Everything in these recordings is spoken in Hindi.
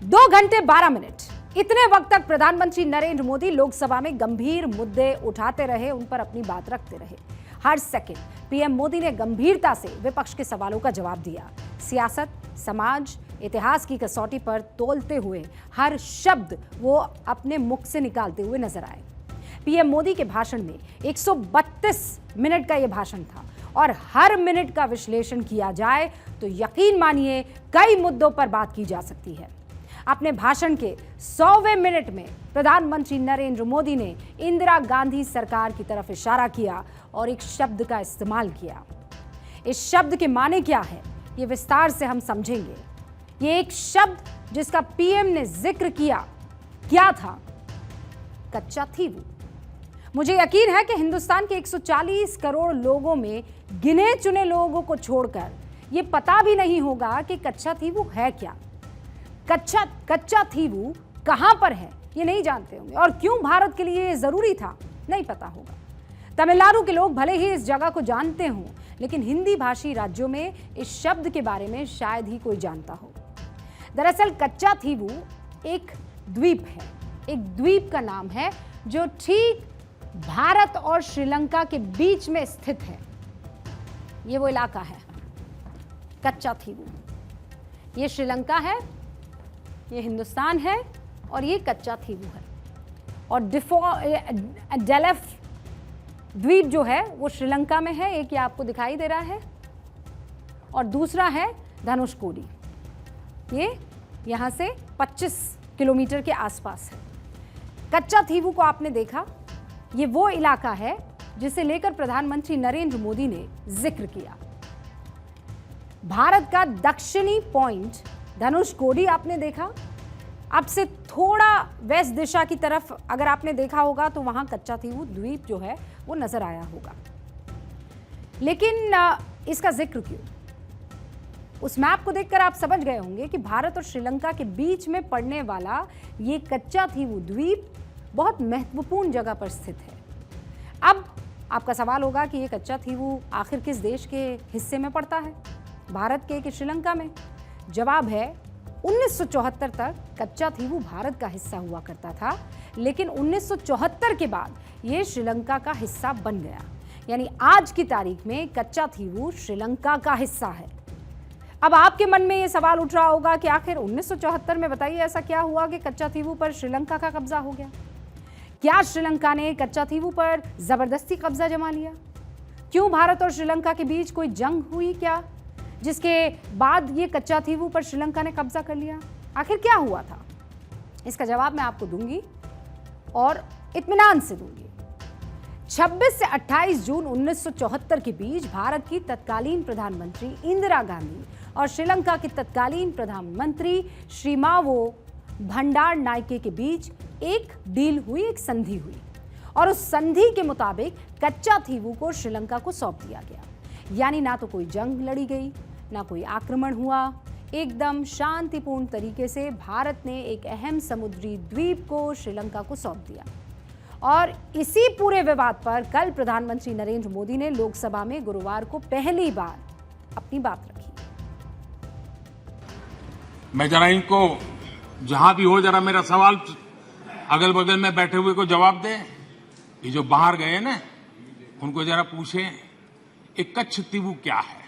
2 घंटे 12 मिनट इतने वक्त तक प्रधानमंत्री नरेंद्र मोदी लोकसभा में गंभीर मुद्दे उठाते रहे, उन पर अपनी बात रखते रहे। हर सेकंड पीएम मोदी ने गंभीरता से विपक्ष के सवालों का जवाब दिया। सियासत, समाज, इतिहास की कसौटी पर तोलते हुए हर शब्द वो अपने मुख से निकालते हुए नजर आए। पीएम मोदी के भाषण में 132 मिनट का यह भाषण था और हर मिनट का विश्लेषण किया जाए तो यकीन मानिए कई मुद्दों पर बात की जा सकती है। अपने भाषण के 100वें मिनट में प्रधानमंत्री नरेंद्र मोदी ने इंदिरा गांधी सरकार की तरफ इशारा किया और एक शब्द का इस्तेमाल किया। इस शब्द के माने क्या है, ये विस्तार से हम समझेंगे। ये एक शब्द जिसका पीएम ने जिक्र किया, क्या था? कच्चा थीवू। मुझे यकीन है कि हिंदुस्तान के 140 करोड़ लोगों में गिने चुने लोगों को छोड़कर ये पता भी नहीं होगा कि कच्चा थीवू है क्या। कच्चा थीवू कहां पर है ये नहीं जानते होंगे, और क्यों भारत के लिए ये जरूरी था नहीं पता होगा। तमिलनाडु के लोग भले ही इस जगह को जानते हों, लेकिन हिंदी भाषी राज्यों में इस शब्द के बारे में शायद ही कोई जानता हो। दरअसल कच्चा थीवू एक द्वीप है, एक द्वीप का नाम है जो ठीक भारत और श्रीलंका के बीच में स्थित है। ये वो इलाका है कच्चा थीवू। ये श्रीलंका है, ये हिंदुस्तान है और ये कच्चा थीवू है। और डेलफ द्वीप जो है वो श्रीलंका में है, एक ये आपको दिखाई दे रहा है, और दूसरा है धनुषकोडी। ये यहाँ से 25 किलोमीटर के आसपास है। कच्चा थीवू को आपने देखा, ये वो इलाका है जिसे लेकर प्रधानमंत्री नरेंद्र मोदी ने जिक्र किया। भारत का दक्षिणी पॉइंट धनुषकोडी आपने देखा। अब से थोड़ा वेस्ट दिशा की तरफ अगर आपने देखा होगा तो वहां कच्चा थीवू द्वीप जो है वो नजर आया होगा। लेकिन इसका जिक्र क्यों? उस मैप को देखकर आप समझ गए होंगे कि भारत और श्रीलंका के बीच में पड़ने वाला ये कच्चा थीवू द्वीप बहुत महत्वपूर्ण जगह पर स्थित है। अब आपका सवाल होगा कि ये कच्चा थीवू आखिर किस देश के हिस्से में पड़ता है, भारत के कि श्रीलंका में? जवाब है 1974 तक कच्चा थीवू भारत का हिस्सा हुआ करता था, लेकिन 1974 के बाद ये श्रीलंका का हिस्सा बन गया। यानी आज की तारीख में कच्चा थीवू श्रीलंका का हिस्सा है। अब आपके मन में ये सवाल उठ रहा होगा कि आखिर 1974 में बताइए ऐसा क्या हुआ कि कच्चा थीवू पर श्रीलंका का कब्जा हो गया? क्या श्रीलंका ने कच्चा थीवू पर जबरदस्ती कब्जा जमा लिया? क्यों भारत और श्रीलंका के बीच कोई जंग हुई क्या, जिसके बाद ये कच्चा थीवू पर श्रीलंका ने कब्जा कर लिया? आखिर क्या हुआ था? इसका जवाब मैं आपको दूंगी और इत्मीनान से दूंगी। 26 से 28 जून 1974 के बीच भारत की तत्कालीन प्रधानमंत्री इंदिरा गांधी और श्रीलंका के तत्कालीन प्रधानमंत्री श्रीमावो भंडारनायके के बीच एक डील हुई, एक संधि हुई, और उस संधि के मुताबिक कच्चा थीवू को श्रीलंका को सौंप दिया गया। यानी ना तो कोई जंग लड़ी गई, ना कोई आक्रमण हुआ। एकदम शांतिपूर्ण तरीके से भारत ने एक अहम समुद्री द्वीप को श्रीलंका को सौंप दिया। और इसी पूरे विवाद पर कल प्रधानमंत्री नरेंद्र मोदी ने लोकसभा में गुरुवार को पहली बार अपनी बात रखी। मैं जरा इनको, जहां भी हो, जरा मेरा सवाल अगल बगल में बैठे हुए को जवाब दे। ये जो बाहर गए ना, उनको जरा पूछे ये कच्छ थीवू क्या है?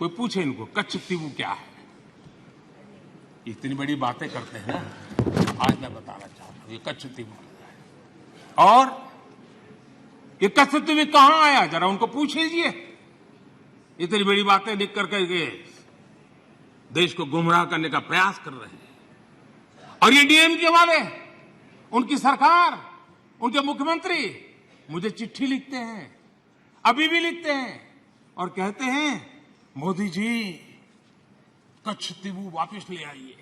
कोई पूछे इनको कच्छ थीवू क्या है? इतनी बड़ी बातें करते हैं ना, आज मैं बताना चाहता हूं ये कच्छ थीवू है। और ये कच्छ थीवू कहां आया, जरा उनको पूछ लीजिए। इतनी बड़ी बातें लिख करके देश को गुमराह करने का प्रयास कर रहे हैं। और ये डीएमके वाले, उनकी सरकार, उनके मुख्यमंत्री मुझे चिट्ठी लिखते हैं, अभी भी लिखते हैं, और कहते हैं मोदी जी कच्छ थीवू वापस ले आइए।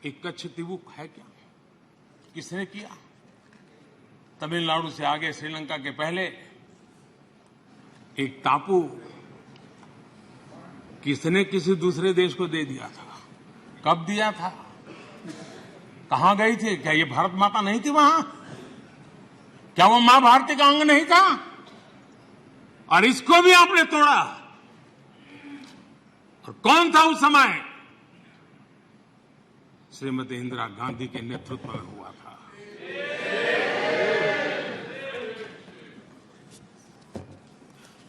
एक कच्छ थीवू है क्या? किसने किया? तमिलनाडु से आगे श्रीलंका के पहले एक टापू किसने किसी दूसरे देश को दे दिया था? कब दिया था? कहां गई थी? क्या ये भारत माता नहीं थी वहां? क्या वो मां भारती का अंग नहीं था? और इसको भी आपने तोड़ा। और कौन था उस समय श्रीमती इंदिरा गांधी के नेतृत्व में हुआ था।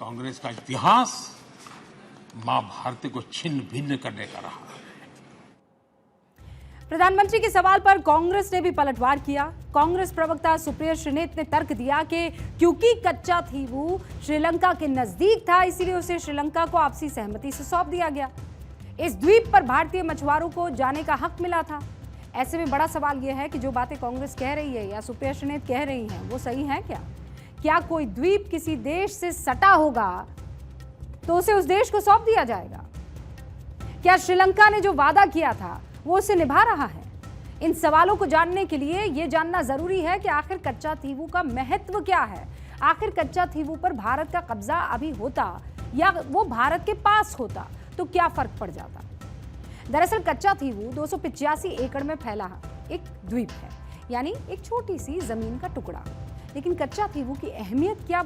कांग्रेस का इतिहास मां भारती को छिन्न भिन्न करने का रहा है। प्रधानमंत्री के सवाल पर कांग्रेस ने भी पलटवार किया। कांग्रेस प्रवक्ता सुप्रिया श्रीनेत ने तर्क दिया कि क्योंकि कच्चा थीवू श्रीलंका के नजदीक था, इसीलिए उसे श्रीलंका को आपसी सहमति से सौंप दिया गया। इस द्वीप पर भारतीय मछुआरों को जाने का हक मिला था। ऐसे में बड़ा सवाल यह है कि जो बातें कांग्रेस कह रही है या सुप्रिया श्रीनेत कह रही हैं, वो सही है क्या? क्या कोई द्वीप किसी देश से सटा होगा तो उसे उस देश को सौंप दिया जाएगा? क्या श्रीलंका ने जो वादा किया था वो उसे निभा रहा है? इन सवालों को जानने के लिए यह जानना जरूरी है कि आखिर कच्चा थीवू का महत्व क्या है। आखिर कच्चा थीवू पर भारत का कब्जा अभी होता या वो भारत के पास होता तो क्या फर्क पड़ जाता? दरअसल कच्चा थीवू 285 एकड़ में फैला एक द्वीप है, यानी एक छोटी सी जमीन का टुकड़ा। लेकिन कच्चा थीवू की अहमियत क्या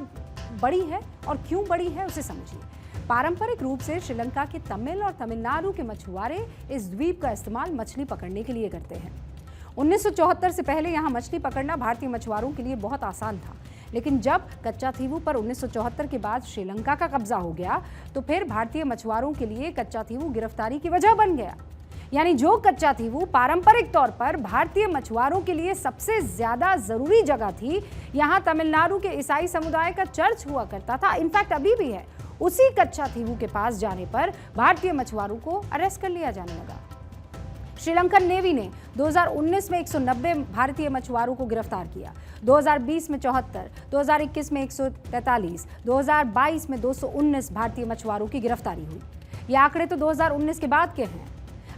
बड़ी है और क्यों बड़ी है, उसे समझिए। पारंपरिक रूप से श्रीलंका के तमिल और तमिलनाडु के मछुआरे इस द्वीप का इस्तेमाल मछली पकड़ने के लिए करते हैं। 1974 से पहले यहाँ मछली पकड़ना भारतीय मछुआरों के लिए बहुत आसान था। लेकिन जब कच्चा थीवू पर 1974 के बाद श्रीलंका का कब्जा हो गया तो फिर भारतीय मछुआरों के लिए कच्चा थीवू गिरफ्तारी की वजह बन गया। यानी जो कच्चा थीवू पारंपरिक तौर पर भारतीय मछुआरों के लिए सबसे ज्यादा जरूरी जगह थी, यहाँ तमिलनाडु के ईसाई समुदाय का चर्च हुआ करता था, इनफैक्ट अभी भी है, उसी कच्चा थीवू के पास जाने पर भारतीय मछुआरों को अरेस्ट कर लिया जाने लगा। श्रीलंकन नेवी ने 2019 में 190 भारतीय मछुआरों को गिरफ्तार किया, 2020 में 74, 2021 में 143, 2022 में 219 भारतीय मछुआरों की गिरफ्तारी हुई। ये आंकड़े तो 2019 के बाद के हैं।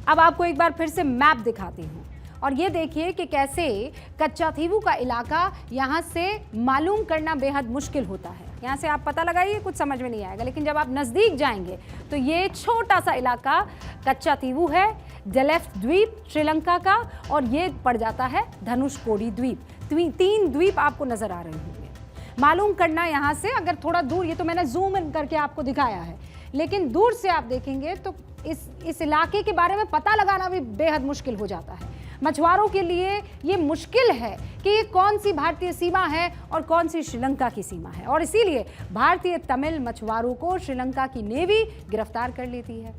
अब आपको एक बार फिर से मैप दिखाती हूँ और ये देखिए कि कैसे कच्चा थीवू का इलाका यहाँ से मालूम करना बेहद मुश्किल होता है। यहाँ से आप पता लगाइए, कुछ समझ में नहीं आएगा, लेकिन जब आप नज़दीक जाएंगे तो ये छोटा सा इलाका कच्चा थीवू है, जलेफ्ट द्वीप श्रीलंका का, और ये पड़ जाता है धनुषकोडी द्वीप। 3 द्वीप आपको नजर आ रहे होंगे। मालूम करना यहाँ से अगर थोड़ा दूर, ये तो मैंने जूम इन करके आपको दिखाया है, लेकिन दूर से आप देखेंगे तो इस इलाके के बारे में पता लगाना भी बेहद मुश्किल हो जाता है। मछुआरों के लिए ये मुश्किल है कि ये कौन सी भारतीय सीमा है और कौन सी श्रीलंका की सीमा है, और इसीलिए भारतीय तमिल मछुआरों को श्रीलंका की नेवी गिरफ्तार कर लेती है।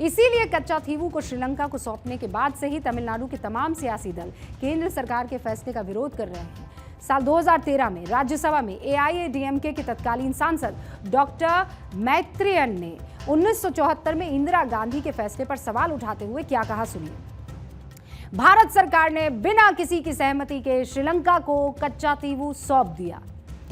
इसीलिए कच्चा थीवू को श्रीलंका को सौंपने के बाद से ही तमिलनाडु के तमाम सियासी दल केंद्र सरकार के फैसले का विरोध कर रहे हैं। साल 2013 में राज्यसभा में AIADMK के तत्कालीन सांसद डॉक्टर मैत्रेयन ने 1974 में इंदिरा गांधी के फैसले पर सवाल उठाते हुए क्या कहा, सुनिए। भारत सरकार ने बिना किसी की सहमति के श्रीलंका को कच्चा थीवू सौंप दिया।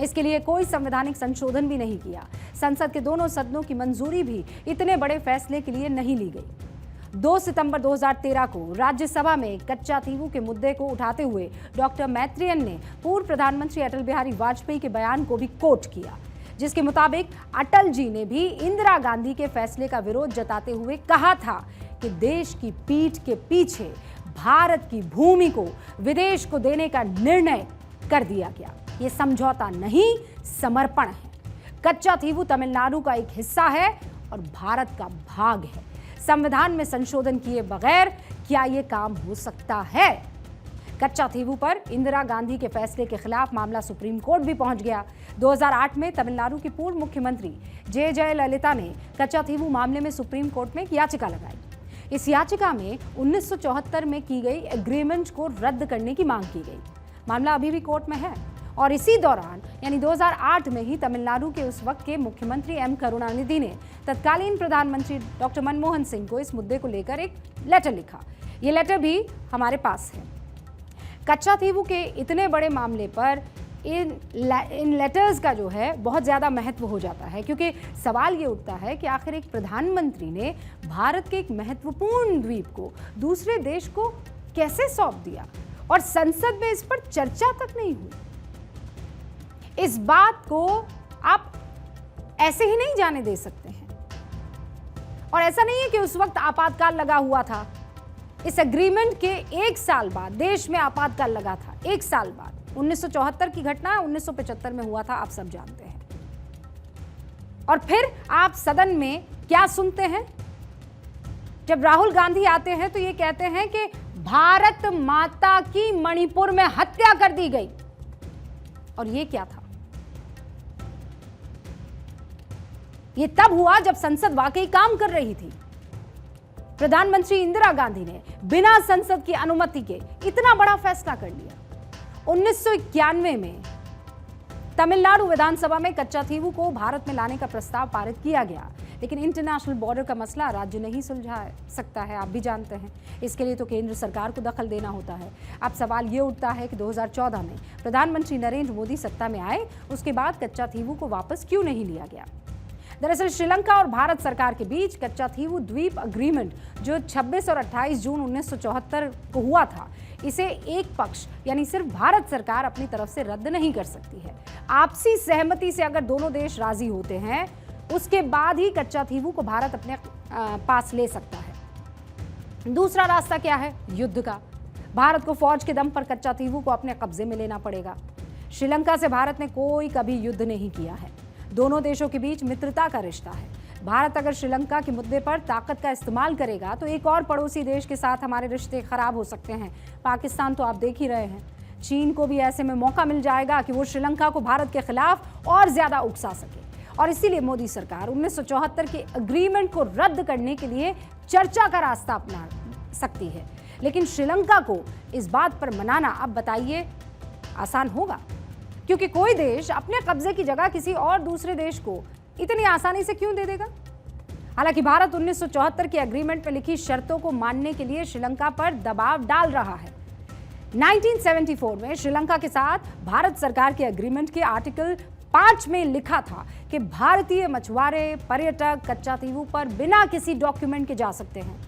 इसके लिए कोई संवैधानिक संशोधन भी नहीं किया। संसद के दोनों सदनों की मंजूरी भी इतने बड़े फैसले के लिए नहीं ली गई। 2 सितंबर 2013 को राज्यसभा में कच्चा थीवू के मुद्दे को उठाते हुए डॉक्टर मैत्रेयन ने पूर्व प्रधानमंत्री अटल बिहारी वाजपेयी के बयान को भी कोट किया, जिसके मुताबिक अटल जी ने भी इंदिरा गांधी के फैसले का विरोध जताते हुए कहा था कि देश की पीठ के पीछे भारत की भूमि को विदेश को देने का निर्णय कर दिया गया। ये समझौता नहीं, समर्पण है। कच्चा थीवू तमिलनाडु का एक हिस्सा है और भारत का भाग है। संविधान में संशोधन किए बगैर क्या ये काम हो सकता है? कच्चा थीवू पर इंदिरा गांधी के फैसले के खिलाफ मामला सुप्रीम कोर्ट भी पहुंच गया। 2008 में तमिलनाडु की पूर्व मुख्यमंत्री जयललिता ने कच्चा थीवू मामले में सुप्रीम कोर्ट में एक याचिका लगाई। इस याचिका में 1974 में की गई एग्रीमेंट को रद्द करने की मांग की गई। मामला अभी भी कोर्ट में है और इसी दौरान यानी 2008 में ही तमिलनाडु के उस वक्त के मुख्यमंत्री M करुणानिधि ने तत्कालीन प्रधानमंत्री डॉक्टर मनमोहन सिंह को इस मुद्दे को लेकर एक लेटर लिखा। ये लेटर भी हमारे पास है। कच्चा थीवू के इतने बड़े मामले पर इन लेटर्स का जो है बहुत ज़्यादा महत्व हो जाता है, क्योंकि सवाल ये उठता है कि आखिर एक प्रधानमंत्री ने भारत के एक महत्वपूर्ण द्वीप को दूसरे देश को कैसे सौंप दिया और संसद में इस पर चर्चा तक नहीं हुई। इस बात को आप ऐसे ही नहीं जाने दे सकते हैं। और ऐसा नहीं है कि उस वक्त आपातकाल लगा हुआ था। इस एग्रीमेंट के 1 साल बाद देश में आपातकाल लगा था। 1 साल बाद 1974 की घटना 1975 में हुआ था, आप सब जानते हैं। और फिर आप सदन में क्या सुनते हैं? जब राहुल गांधी आते हैं तो ये कहते हैं कि भारत माता की मणिपुर में हत्या कर दी गई। और ये क्या था? ये तब हुआ जब संसद वाकई काम कर रही थी। प्रधानमंत्री इंदिरा गांधी ने बिना संसद की अनुमति के इतना बड़ा फैसला कर लिया। 1991 में तमिलनाडु विधानसभा में कच्चाथीवू को भारत में लाने का प्रस्ताव पारित किया गया, लेकिन इंटरनेशनल बॉर्डर का मसला राज्य नहीं सुलझा सकता है, आप भी जानते हैं। इसके लिए तो केंद्र सरकार को दखल देना होता है। अब सवाल ये उठता है कि 2014 में प्रधानमंत्री नरेंद्र मोदी सत्ता में आए, उसके बाद कच्चाथीवू को वापस क्यों नहीं लिया गया? दरअसल श्रीलंका और भारत सरकार के बीच कच्चाथीवू द्वीप अग्रीमेंट जो 26 और 28 जून 1974 को हुआ था, इसे एक पक्ष यानी सिर्फ भारत सरकार अपनी तरफ से रद्द नहीं कर सकती है। आपसी सहमति से अगर दोनों देश राजी होते हैं, उसके बाद ही कच्चाथीवू को भारत अपने पास ले सकता है। दूसरा रास्ता क्या है? युद्ध का। भारत को फौज के दम पर कच्चाथीवू को अपने कब्जे में लेना पड़ेगा। श्रीलंका से भारत ने कभी युद्ध नहीं किया है। दोनों देशों के बीच मित्रता का रिश्ता है। भारत अगर श्रीलंका के मुद्दे पर ताकत का इस्तेमाल करेगा तो एक और पड़ोसी देश के साथ हमारे रिश्ते खराब हो सकते हैं। पाकिस्तान तो आप देख ही रहे हैं। चीन को भी ऐसे में मौका मिल जाएगा कि वो श्रीलंका को भारत के खिलाफ और ज्यादा उकसा सके। और इसीलिए मोदी सरकार 1974 के एग्रीमेंट को रद्द करने के लिए चर्चा का रास्ता अपना सकती है। लेकिन श्रीलंका को इस बात पर मनाना, अब बताइए, आसान होगा? क्योंकि कोई देश अपने कब्जे की जगह किसी और दूसरे देश को इतनी आसानी से क्यों दे देगा? हालांकि भारत 1974 के एग्रीमेंट में लिखी शर्तों को मानने के लिए श्रीलंका पर दबाव डाल रहा है। 1974 में श्रीलंका के साथ भारत सरकार के एग्रीमेंट के आर्टिकल 5 में लिखा था कि भारतीय मछुआरे, पर्यटक कच्चाथीवू पर बिना किसी डॉक्यूमेंट के जा सकते हैं।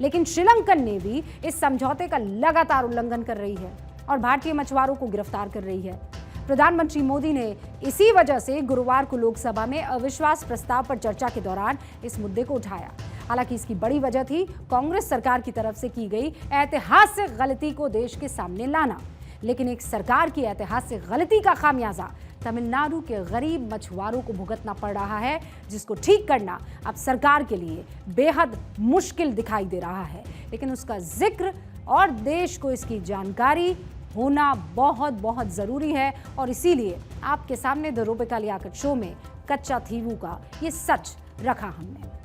लेकिन श्रीलंकन नेवी इस समझौते का लगातार उल्लंघन कर रही है और भारतीय मछुआरों को गिरफ्तार कर रही है। प्रधानमंत्री मोदी ने इसी वजह से गुरुवार को लोकसभा में अविश्वास प्रस्ताव पर चर्चा के दौरान इस मुद्दे को उठाया। हालांकि इसकी बड़ी वजह थी कांग्रेस सरकार की तरफ से की गई ऐतिहासिक गलती को देश के सामने लाना। लेकिन एक सरकार की ऐतिहासिक गलती का खामियाजा तमिलनाडु के गरीब मछुआरों को भुगतना पड़ रहा है, जिसको ठीक करना अब सरकार के लिए बेहद मुश्किल दिखाई दे रहा है। लेकिन उसका जिक्र और देश को इसकी जानकारी होना बहुत बहुत ज़रूरी है। और इसीलिए आपके सामने द रूबिका लियाकत शो में कच्चाथीवू का ये सच रखा हमने।